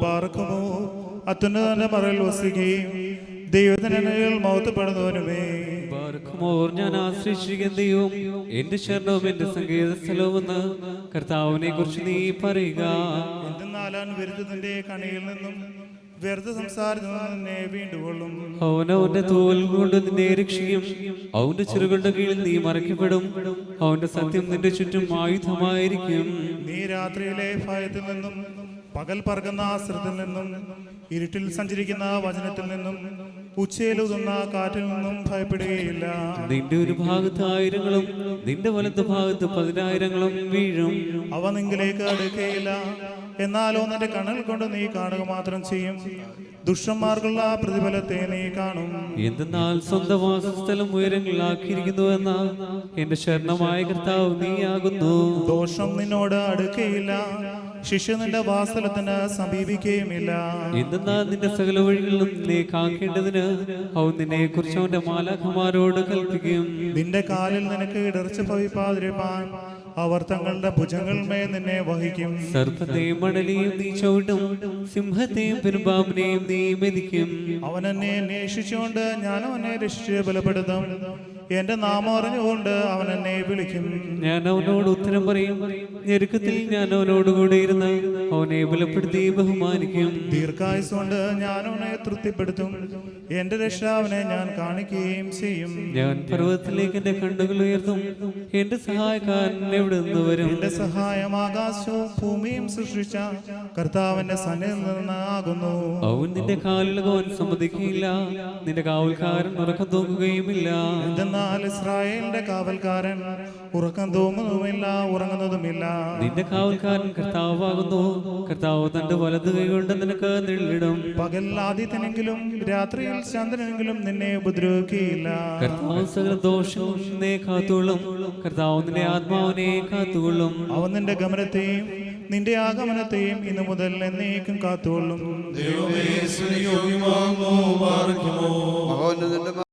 പാർക്കുമോ അത്യുന്നതന്റെ മറയിൽ വസിക്കുകയും ദൈവത്തിന്റെ നിഴലിൽ മഹത്വപ്പെടുന്നവനുമേ. ഞാൻ ആശ്രയിച്ചിരിക്കുന്ന ദൈവം എന്റെ ശരണവും എന്റെ സങ്കേത സ്ഥലവുമെന്ന് കർത്താവിനെ കുറിച്ച് നീ പറയുക. എന്തെന്നാലാൻ വിരുദ്ധത്തിന്റെ കണിയിൽ നിന്നും വ്യർത്ഥ സംസാരത്തിൽ നിന്നെ വീണ്ടുകൊള്ളും. അവനവന്റെ തോൽ കൊണ്ട് നിന്നെ രക്ഷിക്കും. അവന്റെ ചെറുകളുടെ കീഴിൽ നീ മറയ്ക്കപ്പെടും. അവന്റെ സത്യം നിന്റെ ചുറ്റും ആയുധമായിരിക്കും. നീ രാത്രിയിലെ ഭയത്തിൽ നിന്നും പകൽ പറക്കുന്ന ആശ്രത്തിൽ നിന്നും ഇരുട്ടിൽ സഞ്ചരിക്കുന്ന വചനത്തിൽ നിന്നും ഉച്ചയിലൂതുന്ന കാറ്റിൽ നിന്നും ഭയപ്പെടുകയില്ല. നിന്റെ ഒരു ഭാഗത്ത് 1000-ങ്ങളും നിന്റെ വലത്ത് ഭാഗത്ത് 10,000-ങ്ങളും വീഴും. അവ നിങ്കിലേക്ക് അടുക്കുകയില്ല. എന്നാലോ നിന്റെ കണ്ണിൽ കൊണ്ട് നീ കാണുക മാത്രം ചെയ്യും. ദുഷ്ടന്മാർക്കുള്ള പ്രതിഫലത്തെ നീ കാണും. എന്തെന്നാൽ സ്വന്തം വാസസ്ഥലം ഉയരങ്ങളിലാക്കിയിരിക്കുന്നു എന്ന എന്റെ ശരണമായ കർത്താവ് നീയാകുന്നു. ദോഷം നിന്നോട് അടുക്കുകയില്ല. ശിക്ഷ നിന്റെ വാസസ്ഥലത്തിന് സമീപിക്കുകയുമില്ല. എന്തെന്നാൽ നിന്റെ സകല വഴികളിലും നിന്നെ കാക്കേണ്ടതിന് അവൻ നിന്നെ കുറിച്ച് അവന്റെ മാലാഖമാരോട് കൽപ്പിക്കും. നിന്റെ കാലിൽ നിനക്ക് ഇടർച്ച ഭവിപ്പാതിരിപ്പാൻ അവർ തങ്ങളുടെ ഭുജങ്ങളിന്മേൽ നിന്നെ വഹിക്കും. സർപ്പത്തെയും മണലിയും നീ ചവിട്ടും. സിംഹത്തെയും പെരുമ്പാമ്പിനെയും നീ മെതിക്കും. അവൻ എന്നെ അന്വേഷിച്ചുകൊണ്ട് ഞാൻ അവനെ രക്ഷിച്ച് ബലപ്പെടുത്തും. എന്റെ നാമം അറിഞ്ഞുകൊണ്ട് അവൻ എന്നെ വിളിക്കും. ഞാൻ അവനോട് ഉത്തരം പറയും. ഞെരുക്കത്തിൽ ഞാൻ അവനോട് കൂടെ ഇരുന്ന് അവനെ ബലപ്പെടുത്തി ബഹുമാനിക്കും. ദീർഘായുസ് കൊണ്ട് ഞാൻ അവനെ തൃപ്തിപ്പെടുത്തും. എന്റെ രക്ഷാവിനെ ഞാൻ കാണിക്കുകയും ചെയ്യും. ഞാൻ പർവ്വതത്തിലേക്ക് എന്റെ കണ്ണുകൾ ഉയർത്തും. എന്റെ സഹായക്കാരൻ എവിടെ നിന്ന് വരും? എന്റെ സഹായം ആകാശവും ഭൂമിയും സൃഷ്ടിച്ച കർത്താവിന്റെ സന്നിധിയിൽ നിന്ന് ആകുന്നു. അവൻ നിന്റെ കാലിളകുവാൻ സമ്മതിക്കുകയില്ല. നിന്റെ കാവൽക്കാരൻ ഉറക്കം തൂങ്ങുകയുമില്ല. എന്നാൽ ഇസ്രായേലിന്റെ കാവൽക്കാരൻ ഉറക്കം തൂങ്ങുന്നതുമില്ല, ഉറങ്ങുന്നതുമില്ല. നിന്റെ കാവൽക്കാരൻ കർത്താവാകുന്നു. കർത്താവ് തന്റെ വലതു കൈ കൊണ്ട് നിനക്ക് നിഴലിടും. പകൽ ആദിത്യനെങ്കിലും രാത്രിയിൽ ചന്ദ്രനെങ്കിലും നിന്നെ ഉപദ്രവിക്കുകയില്ല. കർത്താവ് സകല ദോഷവും നിന്നെ കാത്തുകൊള്ളും. കർത്താവ് നിന്റെ ആത്മാവിനെ കാത്തുകൊള്ളും. അവൻ നിന്റെ ഗമനത്തെയും നിന്റെ ആഗമനത്തെയും ഇന്നു മുതൽ എന്നേക്കും കാത്തുകൊള്ളും.